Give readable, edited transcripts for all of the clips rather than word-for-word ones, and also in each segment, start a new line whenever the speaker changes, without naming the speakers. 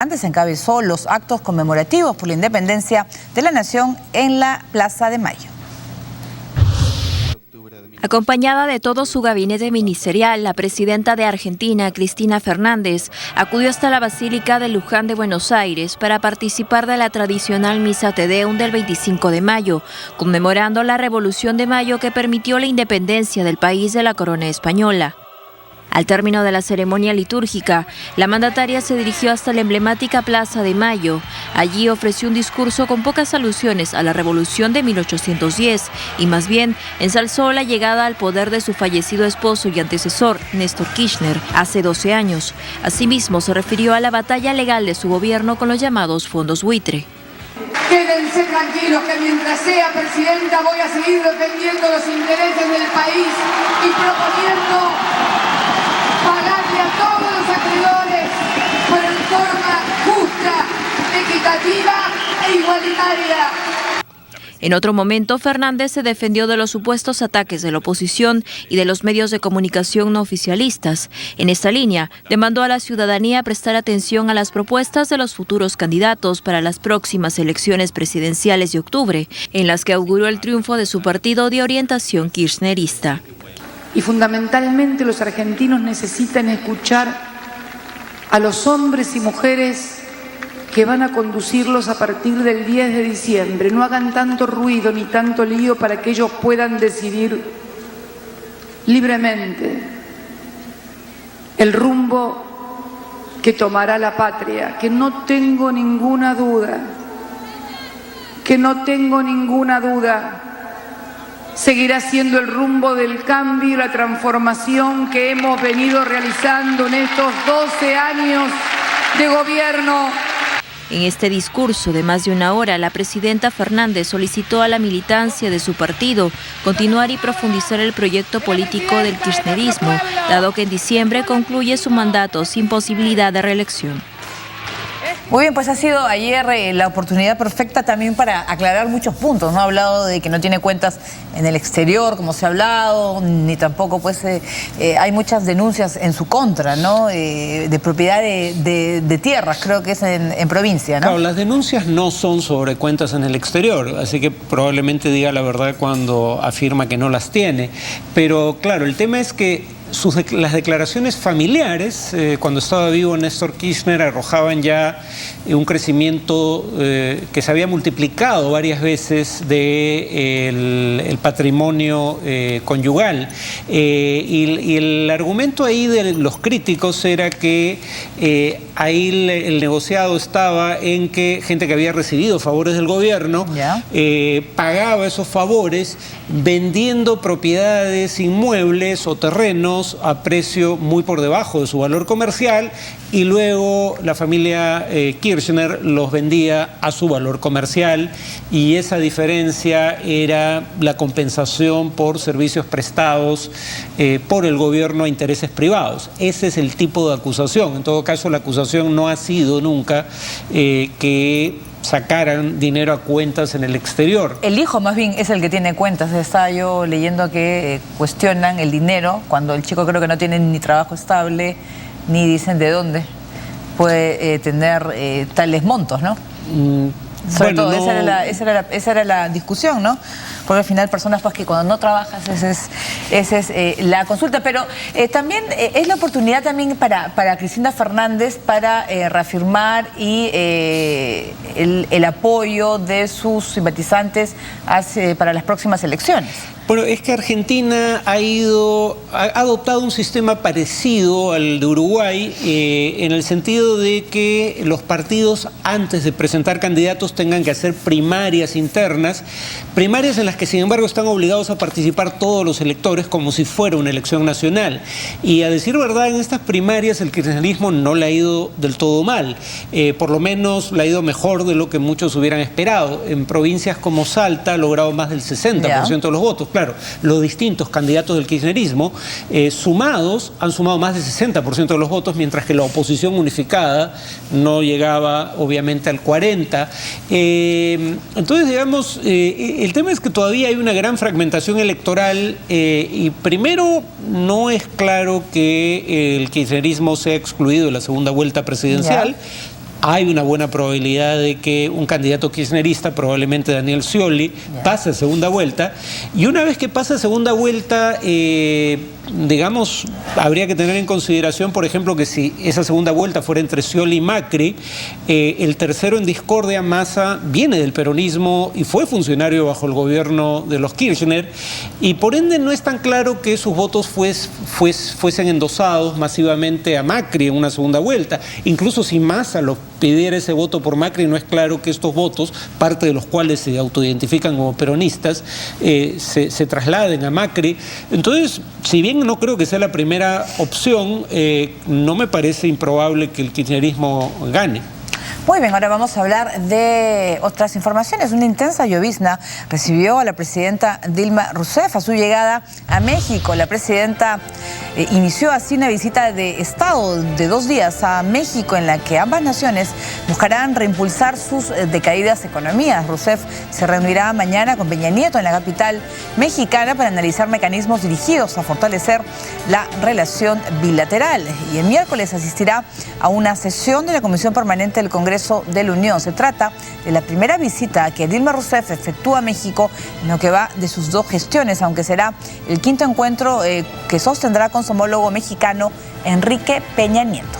Fernández encabezó los actos conmemorativos por la independencia de la nación en la Plaza de Mayo.
Acompañada de todo su gabinete ministerial, la presidenta de Argentina, Cristina Fernández, acudió hasta la Basílica de Luján de Buenos Aires para participar de la tradicional Misa Te Deum del 25 de mayo, conmemorando la Revolución de Mayo que permitió la independencia del país de la corona española. Al término de la ceremonia litúrgica, la mandataria se dirigió hasta la emblemática Plaza de Mayo. Allí ofreció un discurso con pocas alusiones a la Revolución de 1810 y más bien ensalzó la llegada al poder de su fallecido esposo y antecesor, Néstor Kirchner, hace 12 años. Asimismo, se refirió a la batalla legal de su gobierno con los llamados fondos buitre.
Quédense tranquilos que mientras sea presidenta voy a seguir defendiendo los intereses del país y proponiendo pagarle a todos los acreedores, pero en forma justa, equitativa e igualitaria.
En otro momento, Fernández se defendió de los supuestos ataques de la oposición y de los medios de comunicación no oficialistas. En esta línea, demandó a la ciudadanía prestar atención a las propuestas de los futuros candidatos para las próximas elecciones presidenciales de octubre, en las que auguró el triunfo de su partido de orientación kirchnerista.
Y fundamentalmente los argentinos necesitan escuchar a los hombres y mujeres que van a conducirlos a partir del 10 de diciembre. No hagan tanto ruido ni tanto lío para que ellos puedan decidir libremente el rumbo que tomará la patria, que no tengo ninguna duda, seguirá siendo el rumbo del cambio y la transformación que hemos venido realizando en estos 12 años de gobierno.
En este discurso de más de una hora, la presidenta Fernández solicitó a la militancia de su partido continuar y profundizar el proyecto político del kirchnerismo, dado que en diciembre concluye su mandato sin posibilidad de reelección.
Muy bien, pues ha sido ayer la oportunidad perfecta también para aclarar muchos puntos. No ha hablado de que no tiene cuentas en el exterior, como se ha hablado, ni tampoco pues hay muchas denuncias en su contra, ¿no? De propiedad de tierras, creo que es en provincia, ¿no?
Claro, las denuncias no son sobre cuentas en el exterior, así que probablemente diga la verdad cuando afirma que no las tiene. Pero claro, el tema es que las declaraciones familiares, cuando estaba vivo Néstor Kirchner, arrojaban ya un crecimiento que se había multiplicado varias veces del patrimonio conyugal. Y el argumento ahí de los críticos era que ahí el negociado estaba en que gente que había recibido favores del gobierno pagaba esos favores vendiendo propiedades inmuebles o terrenos a precio muy por debajo de su valor comercial y luego la familia Kirchner los vendía a su valor comercial y esa diferencia era la compensación por servicios prestados por el gobierno a intereses privados. Ese es el tipo de acusación. En todo caso, la acusación no ha sido nunca que sacaran dinero a cuentas en el exterior.
El hijo más bien es el que tiene cuentas. Estaba yo leyendo que cuestionan el dinero cuando el chico creo que no tiene ni trabajo estable, ni dicen de dónde puede tener tales montos, ¿no? Sobre todo, esa era la discusión, ¿no? Porque al final personas pues que cuando no trabajas, esa es la consulta. Pero también es la oportunidad también para Cristina Fernández para reafirmar y el apoyo de sus simpatizantes para las próximas elecciones.
Bueno, es que Argentina ha adoptado un sistema parecido al de Uruguay en el sentido de que los partidos antes de presentar candidatos tengan que hacer primarias internas, primarias en las que sin embargo están obligados a participar todos los electores como si fuera una elección nacional. Y a decir verdad, en estas primarias el kirchnerismo no le ha ido del todo mal, por lo menos le ha ido mejor de lo que muchos hubieran esperado. En provincias como Salta ha logrado más del 60% de los votos. Claro, los distintos candidatos del kirchnerismo sumados han sumado más del 60% de los votos, mientras que la oposición unificada no llegaba obviamente al 40%. Entonces, digamos, el tema es que todavía hay una gran fragmentación electoral y primero no es claro que el kirchnerismo sea excluido de la segunda vuelta presidencial. hay una buena probabilidad de que un candidato kirchnerista, probablemente Daniel Scioli, pase a segunda vuelta. Y una vez que pase a segunda vuelta, digamos, habría que tener en consideración, por ejemplo, que si esa segunda vuelta fuera entre Scioli y Macri, el tercero en discordia, Massa, viene del peronismo y fue funcionario bajo el gobierno de los Kirchner, y por ende no es tan claro que sus votos fuesen endosados masivamente a Macri en una segunda vuelta. Incluso si Massa lo pidiera ese voto por Macri, no es claro que estos votos, parte de los cuales se autoidentifican como peronistas, se trasladen a Macri. Entonces, si bien no creo que sea la primera opción, no me parece improbable que el kirchnerismo gane.
Muy bien, ahora vamos a hablar de otras informaciones. Una intensa llovizna recibió a la presidenta Dilma Rousseff a su llegada a México. La presidenta inició así una visita de Estado de 2 días a México, en la que ambas naciones buscarán reimpulsar sus decaídas economías. Rousseff se reunirá mañana con Peña Nieto en la capital mexicana para analizar mecanismos dirigidos a fortalecer la relación bilateral. Y el miércoles asistirá a una sesión de la Comisión Permanente del Congreso de la Unión. Se trata de la primera visita que Dilma Rousseff efectúa a México en lo que va de sus 2 gestiones, aunque será el 5º encuentro que sostendrá con su homólogo mexicano Enrique Peña Nieto.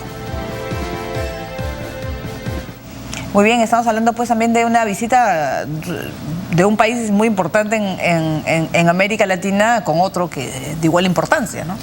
Muy bien, estamos hablando pues también de una visita de un país muy importante en América Latina con otro que de igual importancia, ¿no?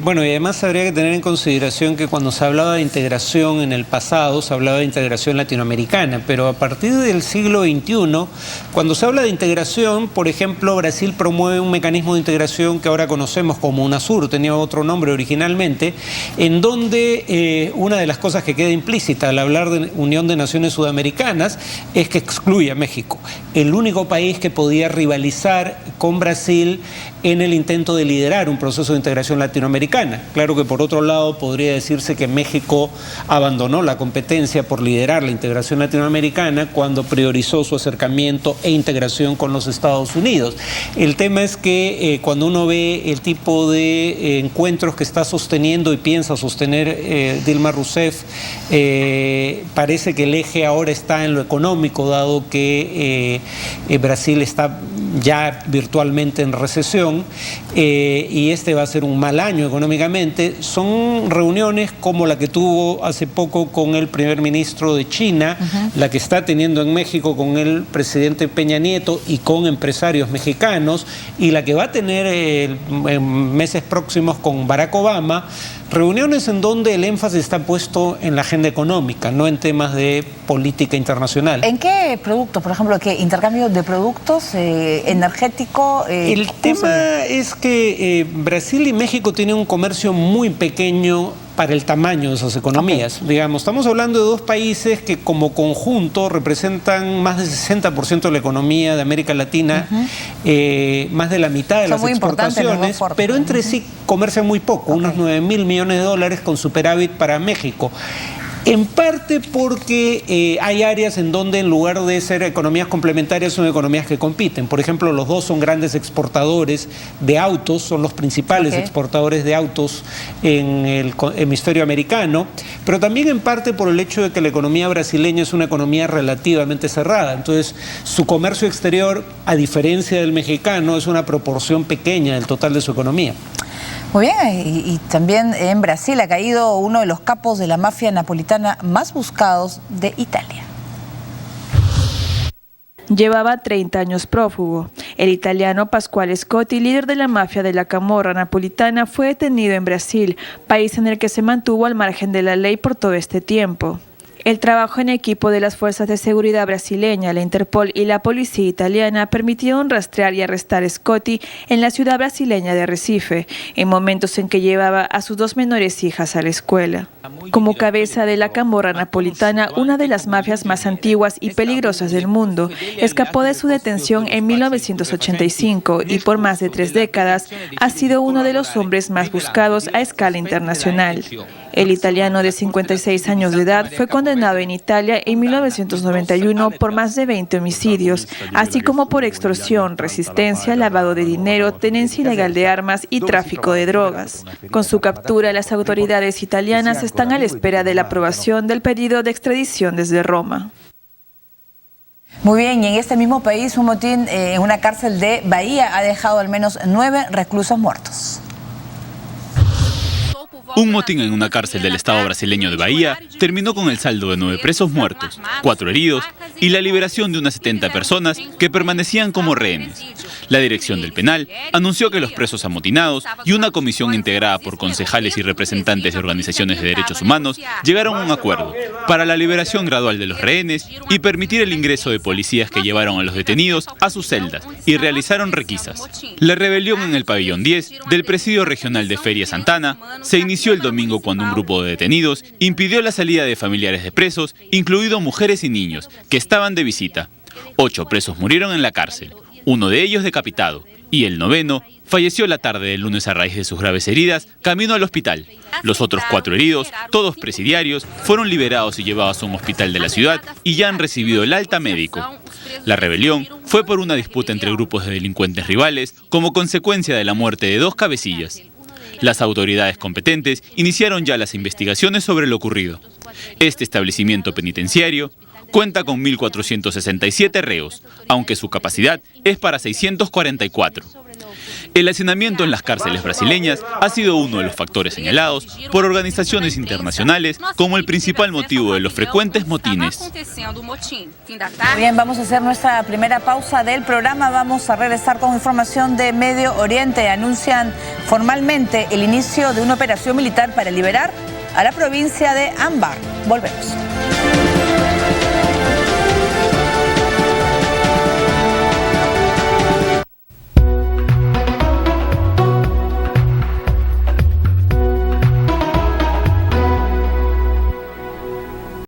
Bueno, y además habría que tener en consideración que cuando se hablaba de integración en el pasado, se hablaba de integración latinoamericana, pero a partir del siglo XXI, cuando se habla de integración, por ejemplo, Brasil promueve un mecanismo de integración que ahora conocemos como UNASUR, tenía otro nombre originalmente, en donde una de las cosas que queda implícita al hablar de Unión de Naciones Sudamericanas es que excluye a México, el único país que podía rivalizar con Brasil en el intento de liderar un proceso de integración latinoamericana. Claro que por otro lado podría decirse que México abandonó la competencia por liderar la integración latinoamericana cuando priorizó su acercamiento e integración con los Estados Unidos. El tema es que cuando uno ve el tipo de encuentros que está sosteniendo y piensa sostener Dilma Rousseff, parece que el eje ahora está en lo económico, dado que Brasil está ya virtualmente en recesión, y este va a ser un mal año económicamente. Son reuniones como la que tuvo hace poco con el primer ministro de China, la que está teniendo en México con el presidente Peña Nieto y con empresarios mexicanos, y la que va a tener en meses próximos con Barack Obama. Reuniones en donde el énfasis está puesto en la agenda económica, no en temas de política internacional.
¿En qué productos, por ejemplo, qué intercambio de productos, energético?
El tema es que Brasil y México tienen un comercio muy pequeño para el tamaño de esas economías. Okay. Digamos, estamos hablando de 2 países que como conjunto representan más del 60% de la economía de América Latina, más de la mitad de las exportaciones, pero entre sí comercian muy poco, unos 9.000 millones de dólares con superávit para México. En parte porque hay áreas en donde en lugar de ser economías complementarias son economías que compiten. Por ejemplo, los 2 son grandes exportadores de autos, son los principales exportadores de autos en el hemisferio americano, pero también en parte por el hecho de que la economía brasileña es una economía relativamente cerrada. Entonces, su comercio exterior, a diferencia del mexicano, es una proporción pequeña del total de su economía.
Muy bien, y también en Brasil ha caído uno de los capos de la mafia napolitana más buscados de Italia.
Llevaba 30 años prófugo. El italiano Pasquale Scotti, líder de la mafia de la Camorra napolitana, fue detenido en Brasil, país en el que se mantuvo al margen de la ley por todo este tiempo. El trabajo en equipo de las fuerzas de seguridad brasileña, la Interpol y la policía italiana permitieron rastrear y arrestar a Scotti en la ciudad brasileña de Recife, en momentos en que llevaba a sus 2 menores hijas a la escuela. Como cabeza de la Camorra napolitana, una de las mafias más antiguas y peligrosas del mundo, escapó de su detención en 1985 y por más de 3 décadas ha sido uno de los hombres más buscados a escala internacional. El italiano de 56 años de edad fue condenado en Italia en 1991 por más de 20 homicidios, así como por extorsión, resistencia, lavado de dinero, tenencia ilegal de armas y tráfico de drogas. Con su captura, las autoridades italianas están a la espera de la aprobación del pedido de extradición desde Roma.
Muy bien, y en este mismo país un motín en una cárcel de Bahía ha dejado al menos 9 reclusos muertos.
Un motín en una cárcel del estado brasileño de Bahía terminó con el saldo de 9 presos muertos, 4 heridos y la liberación de unas 70 personas que permanecían como rehenes. La dirección del penal anunció que los presos amotinados y una comisión integrada por concejales y representantes de organizaciones de derechos humanos llegaron a un acuerdo para la liberación gradual de los rehenes y permitir el ingreso de policías que llevaron a los detenidos a sus celdas y realizaron requisas. La rebelión en el pabellón 10 del Presidio Regional de Feria Santana se inició el domingo cuando un grupo de detenidos impidió la salida de familiares de presos, incluidos mujeres y niños, que estaban de visita. 8 presos murieron en la cárcel, uno de ellos decapitado, y el 9º falleció la tarde del lunes a raíz de sus graves heridas, camino al hospital. Los otros 4 heridos, todos presidiarios, fueron liberados y llevados a un hospital de la ciudad y ya han recibido el alta médico. La rebelión fue por una disputa entre grupos de delincuentes rivales como consecuencia de la muerte de 2 cabecillas. Las autoridades competentes iniciaron ya las investigaciones sobre lo ocurrido. Este establecimiento penitenciario cuenta con 1.467 reos, aunque su capacidad es para 644. El hacinamiento en las cárceles brasileñas ha sido uno de los factores señalados por organizaciones internacionales como el principal motivo de los frecuentes motines.
Bien, vamos a hacer nuestra primera pausa del programa. Vamos a regresar con información de Medio Oriente. Anuncian formalmente el inicio de una operación militar para liberar a la provincia de Anbar. Volvemos.